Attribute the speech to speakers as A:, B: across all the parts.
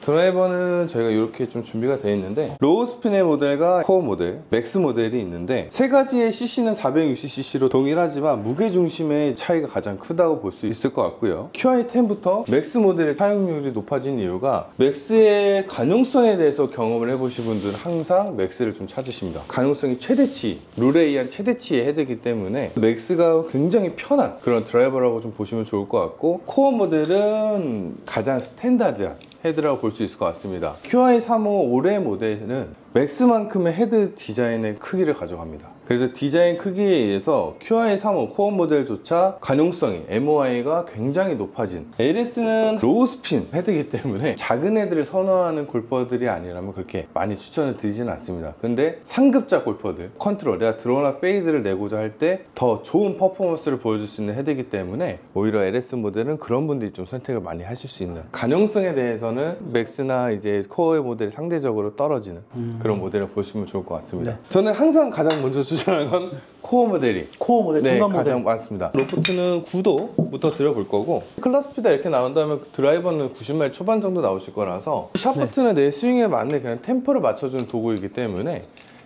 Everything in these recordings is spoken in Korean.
A: 드라이버는 저희가 이렇게 좀 준비가 되어 있는데, 로우 스핀의 모델과 코어 모델, 맥스 모델이 있는데 세 가지의 cc는 460cc로 동일하지만 무게중심의 차이가 가장 크다고 볼 수 있을 것 같고요. QI10부터 맥스 모델의 사용률이 높아진 이유가 맥스의 가용성에 대해서 경험을 해보신 분들은 항상 맥스를 좀 찾으십니다. 가용성이 최대치, 룰에 의한 최대치의 헤드이기 때문에 맥스가 굉장히 편한 그런 드라이버라고 좀 보시면 좋을 것 같고, 코어 모델은 가장 스탠다드한 헤드라고 볼 수 있을 것 같습니다. QI35 올해 모델은 맥스만큼의 헤드 디자인의 크기를 가져갑니다. 그래서 디자인 크기에 의해서 QI35 코어 모델조차 가용성이, MOI가 굉장히 높아진, LS는 로우 스핀 헤드이기 때문에 작은 헤드를 선호하는 골퍼들이 아니라면 그렇게 많이 추천을 드리지는 않습니다. 근데 상급자 골퍼들, 컨트롤, 내가 드로우나 페이드를 내고자 할 때 더 좋은 퍼포먼스를 보여줄 수 있는 헤드이기 때문에 오히려 LS 모델은 그런 분들이 좀 선택을 많이 하실 수 있는, 가용성에 대해서는 맥스나 이제 코어의 모델이 상대적으로 떨어지는 그런 모델을 보시면 좋을 것 같습니다.
B: 네.
A: 저는 항상 가장 먼저 추천하는 건 코어 모델이,
B: 코어 모델, 중간 모델
A: 가장 많습니다. 로프트는 9도부터 드려볼 거고, 클럽 스피드 이렇게 나온다면 드라이버는 90마일 초반 정도 나오실 거라서 샤프트는 내 스윙에 맞는 그냥 템포를 맞춰주는 도구이기 때문에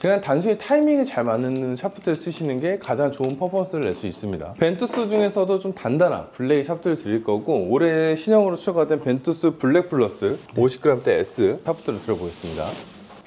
A: 그냥 단순히 타이밍에 잘 맞는 샤프트를 쓰시는 게 가장 좋은 퍼포먼스를 낼 수 있습니다. 벤투스 중에서도 좀 단단한 블랙 샤프트를 드릴 거고, 올해 신형으로 추가된 벤투스 블랙 플러스 50g대 S 샤프트를 들어보겠습니다.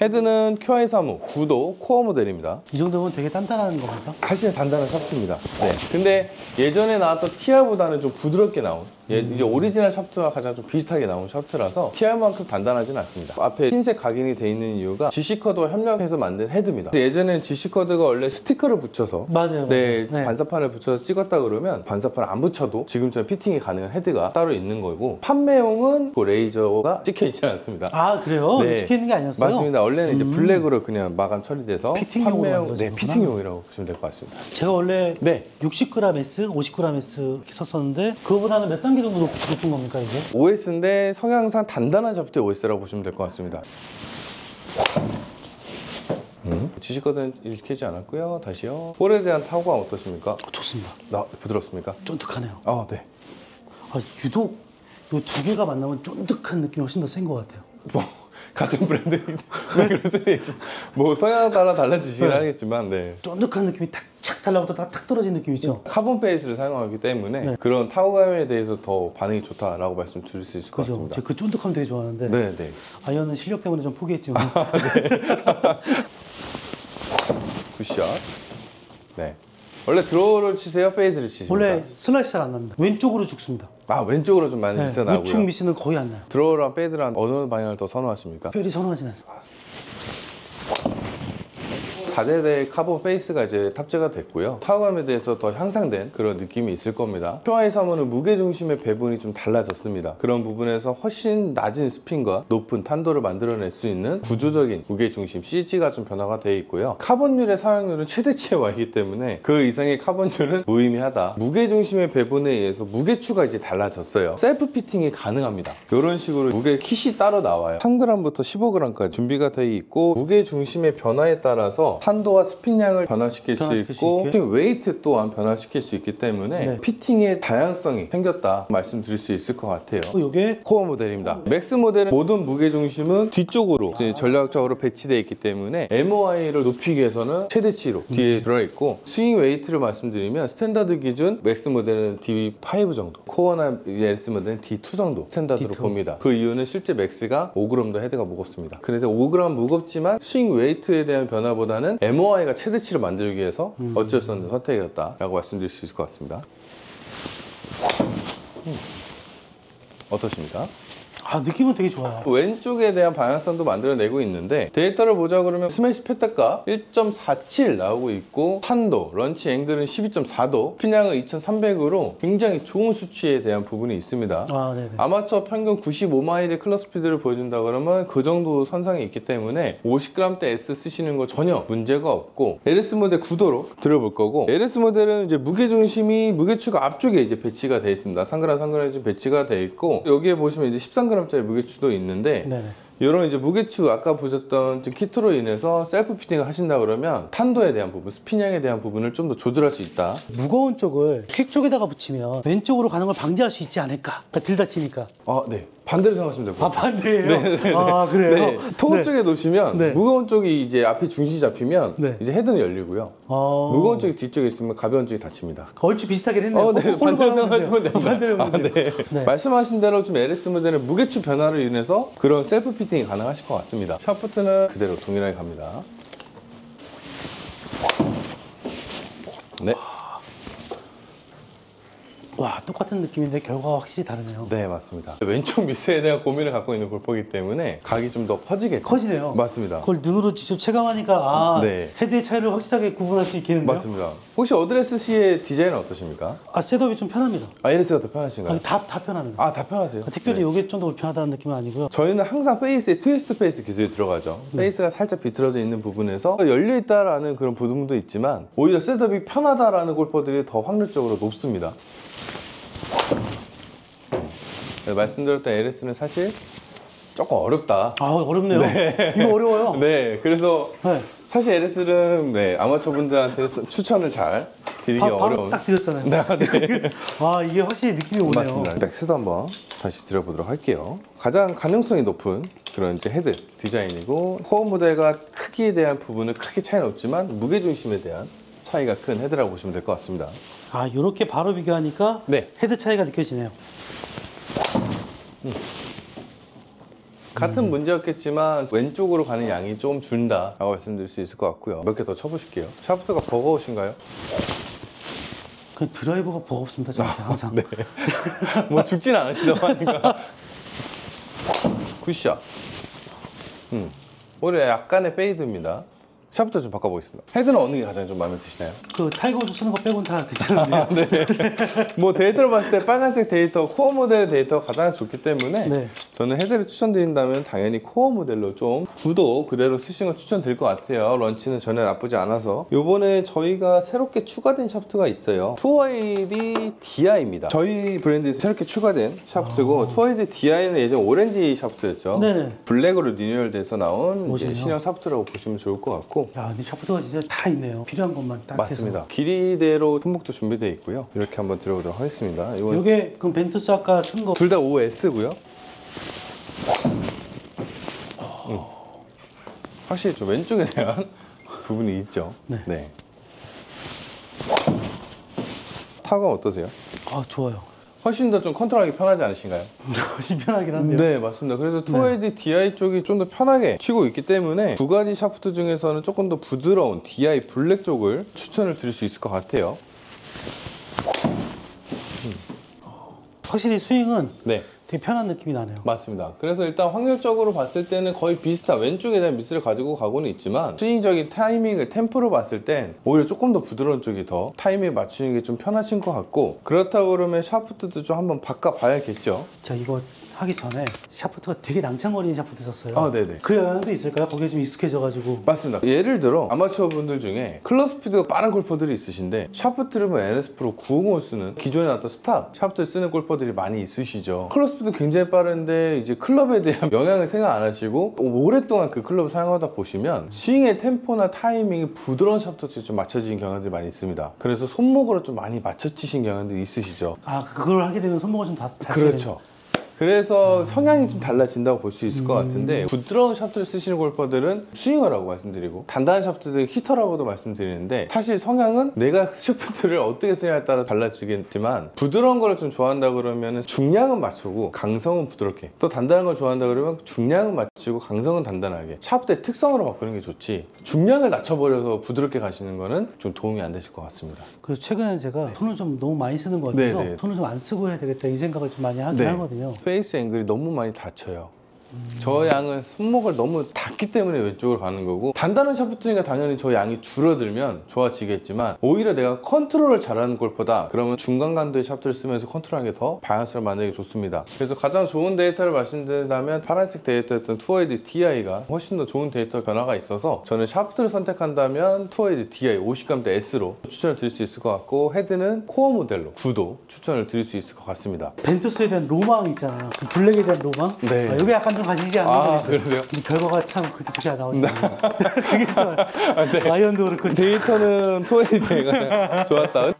A: 헤드는 QI35 9도 코어 모델입니다.
B: 이 정도면 되게 단단한 겁니까?
A: 사실 단단한 샤프트입니다. 네. 근데 예전에 나왔던 TR보다는 좀 부드럽게 나온, 이제 오리지널 샤프트와 가장 좀 비슷하게 나온 샤프트라서 TR만큼 단단하진 않습니다. 앞에 흰색 각인이 돼 있는 이유가 GC커드와 협력해서 만든 헤드입니다. 예전에는 GC커드가 원래 스티커를 붙여서,
B: 맞아요.
A: 네,
B: 네.
A: 반사판을 붙여서 찍었다 그러면 반사판을 안 붙여도 지금처럼 피팅이 가능한 헤드가 따로 있는 거고, 판매용은 그 레이저가 찍혀 있지 않습니다.
B: 아, 그래요?
A: 네.
B: 찍혀 있는 게 아니었어요?
A: 맞습니다. 원래는 이제 블랙으로 그냥 마감 처리돼서
B: 피팅용으로 만들어진
A: 네,
B: 거구나.
A: 피팅용이라고 보시면 될 것 같습니다.
B: 제가 원래
A: 네.
B: 60g S, 50g S 이렇게 썼었는데 그거보다는 몇 단계 정도 높은 겁니까 이게?
A: OS인데 성향상 단단한 샤프트의 OS라고 보시면 될 것 같습니다. 지식거드는 읽히지 않았고요. 다시요. 볼에 대한 타구감 어떠십니까?
B: 좋습니다.
A: 부드럽습니까?
B: 쫀득하네요.
A: 아, 네.
B: 아, 유독 이 두 개가 만나면 쫀득한 느낌이 훨씬 더 센 것 같아요.
A: 뭐 같은 브랜드인데 왜 그러세요? 뭐 성향 따라 달라지시긴
B: 네.
A: 하겠지만, 네.
B: 쫀득한 느낌이 탁착 달라붙어 탁 떨어진 느낌 있죠?
A: 카본 베이스를 사용하기 때문에
B: 네.
A: 그런 타구감에 대해서 더 반응이 좋다라고 말씀드릴 수 있을 것
B: 그죠?
A: 같습니다.
B: 제가 그 쫀득함 되게 좋아하는데
A: 네, 네.
B: 아이언은 실력 때문에 좀 포기했지만
A: 굿샷. 네. 원래 드로우를 치세요? 페이드를 치십니까?
B: 원래 슬라이스 잘 안 납니다. 왼쪽으로 죽습니다.
A: 아, 왼쪽으로 좀 많이
B: 네,
A: 미스 나고요.
B: 우측 미스는 거의 안 나요.
A: 드로우랑 페이드랑 어느 방향을 더 선호하십니까?
B: 특별히 선호하진 않습니다.
A: 4대대 카본 페이스가 이제 탑재가 됐고요. 타구감에 대해서 더 향상된 그런 느낌이 있을 겁니다. QI35는 무게중심의 배분이 좀 달라졌습니다. 그런 부분에서 훨씬 낮은 스핀과 높은 탄도를 만들어낼 수 있는 구조적인 무게중심 CG가 좀 변화가 되어 있고요. 카본율의 사용률은 최대치에 와 있기 때문에 그 이상의 카본율은 무의미하다. 무게중심의 배분에 의해서 무게추가 이제 달라졌어요. 셀프 피팅이 가능합니다. 이런 식으로 무게 킷이 따로 나와요. 3g부터 15g까지 준비가 되어 있고, 무게중심의 변화에 따라서 탄도와 스핀량을 변화시킬 수 있고, 피팅 웨이트 또한 변화시킬 수 있기 때문에
B: 네.
A: 피팅의 다양성이 생겼다 말씀드릴 수 있을 것 같아요.
B: 이게
A: 코어 모델입니다. 맥스 모델은 모든 무게중심은 뒤쪽으로 이제 전략적으로 배치되어 있기 때문에 MOI를 높이기 위해서는 최대치로 뒤에 들어있고, 스윙 웨이트를 말씀드리면 스탠다드 기준 맥스 모델은 D5 정도, 코어나 LS 모델은 D2 정도 스탠다드로
B: D2.
A: 봅니다. 그 이유는 실제 맥스가 5g 더 헤드가 무겁습니다. 그래서 5g 무겁지만 스윙 웨이트에 대한 변화보다는 MOI가 최대치를 만들기 위해서 어쩔 수 없는 선택이었다라고 말씀드릴 수 있을 것 같습니다. 어떠십니까?
B: 아, 느낌은 되게 좋아요.
A: 왼쪽에 대한 방향성도 만들어내고 있는데, 데이터를 보자 그러면 스매시 패턴가 1.47 나오고 있고, 탄도, 런치 앵글은 12.4도, 핀량은 2300으로 굉장히 좋은 수치에 대한 부분이 있습니다.
B: 아, 네네.
A: 아마추어 평균 95마일의 클럽 스피드를 보여준다 그러면 그 정도 선상이 있기 때문에 50g대 S 쓰시는 거 전혀 문제가 없고, LS 모델 9도로 들어볼 거고, LS 모델은 이제 무게중심이 무게추가 앞쪽에 이제 배치가 되어 있습니다. 3g 배치가 되어 있고, 여기에 보시면 이제 13g짜리 무게추도 있는데,
B: 네네.
A: 이런 이제 무게추 아까 보셨던 키트로 인해서 셀프 피팅을 하신다 그러면 탄도에 대한 부분, 스핀량에 대한 부분을 좀 더 조절할 수 있다.
B: 무거운 쪽을 킥 쪽에다가 붙이면 왼쪽으로 가는 걸 방지할 수 있지 않을까? 그러니까 들다치니까.
A: 아, 네. 반대로 생각하시면 될 것
B: 아,
A: 같아요.
B: 반대예요? 아, 그래요?
A: 네. 토어 쪽에 놓으시면
B: 네.
A: 무거운 쪽이 이제 앞에 중심이 잡히면
B: 네.
A: 이제 헤드는 열리고요. 무거운 쪽이 뒤쪽에 있으면 가벼운 쪽이 닫힙니다.
B: 얼추 비슷하긴 했네요.
A: 네. 반대로 생각하시면 됩니다.
B: 반대로 하면 돼요.
A: 네.
B: 네.
A: 말씀하신 대로 지금 LS 모델은 무게추 변화로 인해서 그런 셀프 피팅이 가능하실 것 같습니다. 샤프트는 그대로 동일하게 갑니다. 네.
B: 와, 똑같은 느낌인데 결과가 확실히 다르네요.
A: 네, 맞습니다. 왼쪽 미스에 대한 고민을 갖고 있는 골퍼이기 때문에 각이 좀 더 커지겠죠.
B: 커지네요.
A: 맞습니다.
B: 그걸 눈으로 직접 체감하니까
A: 네.
B: 헤드의 차이를 확실하게 구분할 수 있겠는데요?
A: 맞습니다. 혹시 어드레스 C의 디자인은 어떠십니까?
B: 셋업이 좀 편합니다.
A: LS가 더 편하신가요?
B: 다 편합니다.
A: 다 편하세요?
B: 특별히
A: 네.
B: 이게 좀 더 불편하다는 느낌은 아니고요.
A: 저희는 항상 페이스에 트위스트 페이스 기술이 들어가죠. 페이스가 살짝 비틀어져 있는 부분에서 열려있다라는 그런 부분도 있지만 오히려 셋업이 편하다라는 골퍼들이 더 확률적으로 높습니다. 말씀드렸던 LS는 사실 조금 어렵다.
B: 아, 어렵네요. 이거 어려워요.
A: 네, 그래서
B: 네.
A: 사실 LS는 아마추어 분들한테 추천을 잘 드리기
B: 바로
A: 어려운.
B: 딱 드렸잖아요.
A: 네.
B: 아, 이게 확실히 느낌이 오네요.
A: 맞습니다. 맥스도 한번 다시 드려보도록 할게요. 가장 가능성이 높은 그런 이제 헤드 디자인이고 코어 모델과 크기에 대한 부분은 크게 차이는 없지만 무게 중심에 대한 차이가 큰 헤드라고 보시면 될 것 같습니다.
B: 아, 이렇게 바로 비교하니까
A: 네.
B: 헤드 차이가 느껴지네요.
A: 같은 문제였겠지만 왼쪽으로 가는 양이 좀 준다라고 말씀드릴 수 있을 것 같고요. 몇 개 더 쳐보실게요. 샤프트가 버거우신가요?
B: 그 드라이버가 버겁습니다, 저한테 항상.
A: 네. 뭐 죽진 않으시다고 하니까. 굿샷. 오히려 약간의 페이드입니다. 샤프트 좀 바꿔보겠습니다. 헤드는 어느 게 가장 좀 마음에 드시나요?
B: 그 타이거 우즈 쓰는 거 빼고는 다 괜찮은데요.
A: 네. 뭐 데이터로 봤을 때 빨간색 데이터, 코어 모델 데이터가 가장 좋기 때문에
B: 네.
A: 저는 헤드를 추천드린다면 당연히 코어 모델로 좀 구도 그대로 쓰시는 걸 추천드릴 것 같아요. 런치는 전혀 나쁘지 않아서. 요번에 저희가 새롭게 추가된 샤프트가 있어요. 투어이디 DI입니다. 저희 브랜드에서 새롭게 추가된 샤프트고 투어이디 DI는 예전 오렌지 샤프트였죠.
B: 네네.
A: 블랙으로 리뉴얼돼서 나온 이제
B: 멋있네요.
A: 신형 샤프트라고 보시면 좋을 것 같고
B: 야, 근데 샤프트가 진짜 다 있네요. 필요한 것만 딱
A: 맞습니다.
B: 해서.
A: 길이대로 손목도 준비되어 있고요. 이렇게 한번 들어보도록 하겠습니다. 이건
B: 이게 그럼 벤투스 아까 쓴 거.
A: 둘 다 OS고요. 확실히 좀 왼쪽에 대한 부분이 있죠.
B: 네.
A: 타가 어떠세요?
B: 아, 좋아요.
A: 훨씬 더 좀 컨트롤하기 편하지 않으신가요?
B: 훨씬 편하긴 한데요.
A: 네, 맞습니다. 그래서 투어헤드 DI 쪽이 좀 더 편하게 치고 있기 때문에 두 가지 샤프트 중에서는 조금 더 부드러운 DI 블랙 쪽을 추천을 드릴 수 있을 것 같아요.
B: 확실히 스윙은
A: 네.
B: 되게 편한 느낌이 나네요.
A: 맞습니다. 그래서 일단 확률적으로 봤을 때는 거의 비슷한 왼쪽에 대한 미스를 가지고 가고는 있지만 스윙적인 타이밍을 템포로 봤을 땐 오히려 조금 더 부드러운 쪽이 더 타이밍을 맞추는 게 좀 편하신 것 같고 그렇다고 그러면 샤프트도 좀 한번 바꿔봐야겠죠.
B: 자, 이거 하기 전에 샤프트가 되게 낭창거리는 샤프트 썼어요.
A: 아, 네네.
B: 그 영향도 있을까요? 거기에 좀 익숙해져가지고.
A: 맞습니다. 예를 들어 아마추어 분들 중에 클럽 스피드가 빠른 골퍼들이 있으신데 샤프트를 뭐 NS 프로 950을 쓰는 기존에 나왔던 스탑 샤프트를 쓰는 골퍼들이 많이 있으시죠. 클럽 스피드 굉장히 빠른데 이제 클럽에 대한 영향을 생각 안 하시고 오랫동안 그 클럽을 사용하다 보시면 스윙의 템포나 타이밍이 부드러운 샤프트에 좀 맞춰지는 경향들이 많이 있습니다. 그래서 손목으로 좀 많이 맞춰치신 경향들이 있으시죠.
B: 아, 그걸 하게 되면 손목을 좀 다치게
A: 그렇죠. 그래서 성향이 좀 달라진다고 볼 수 있을 것 같은데 부드러운 샤프트를 쓰시는 골퍼들은 스윙어라고 말씀드리고 단단한 샤프트들은 히터라고도 말씀드리는데 사실 성향은 내가 샤프트를 어떻게 쓰냐에 따라 달라지겠지만 부드러운 거를 좀 좋아한다 그러면 중량은 맞추고 강성은 부드럽게 또 단단한 걸 좋아한다 그러면 중량은 맞추고 강성은 단단하게 샤프트의 특성으로 바꾸는 게 좋지 중량을 낮춰버려서 부드럽게 가시는 거는 좀 도움이 안 되실 것 같습니다.
B: 그래서 최근에 제가 손을 좀 너무 많이 쓰는 것 같아서
A: 네네.
B: 손을 좀 안 쓰고 해야 되겠다 이 생각을 좀 많이 하긴
A: 네.
B: 하거든요.
A: 페이스 앵글이 너무 많이 닫혀요. 저 양은 손목을 너무 닫기 때문에 왼쪽으로 가는 거고 단단한 샤프트니까 당연히 저 양이 줄어들면 좋아지겠지만 오히려 내가 컨트롤을 잘하는 골퍼다 그러면 중간 간도의 샤프트를 쓰면서 컨트롤하는 게 더 밸런스를 만들기 좋습니다. 그래서 가장 좋은 데이터를 말씀드린다면 파란색 데이터였던 투어헤드 DI가 훨씬 더 좋은 데이터 변화가 있어서 저는 샤프트를 선택한다면 투어헤드 DI 50감대 S로 추천을 드릴 수 있을 것 같고 헤드는 코어 모델로 9도 추천을 드릴 수 있을 것 같습니다.
B: 벤투스에 대한 로망 있잖아요. 그 블랙에 대한 로망?
A: 네.
B: 아, 이게 약간 좀 가지지 않는
A: 아,
B: 거 있어요.
A: 그러세요?
B: 근데 결과가 참 그렇게 좋게 안 나오시네요. 그게 좀 아이언도 그렇고
A: 데이터는 투어헤드가 가장 좋았다.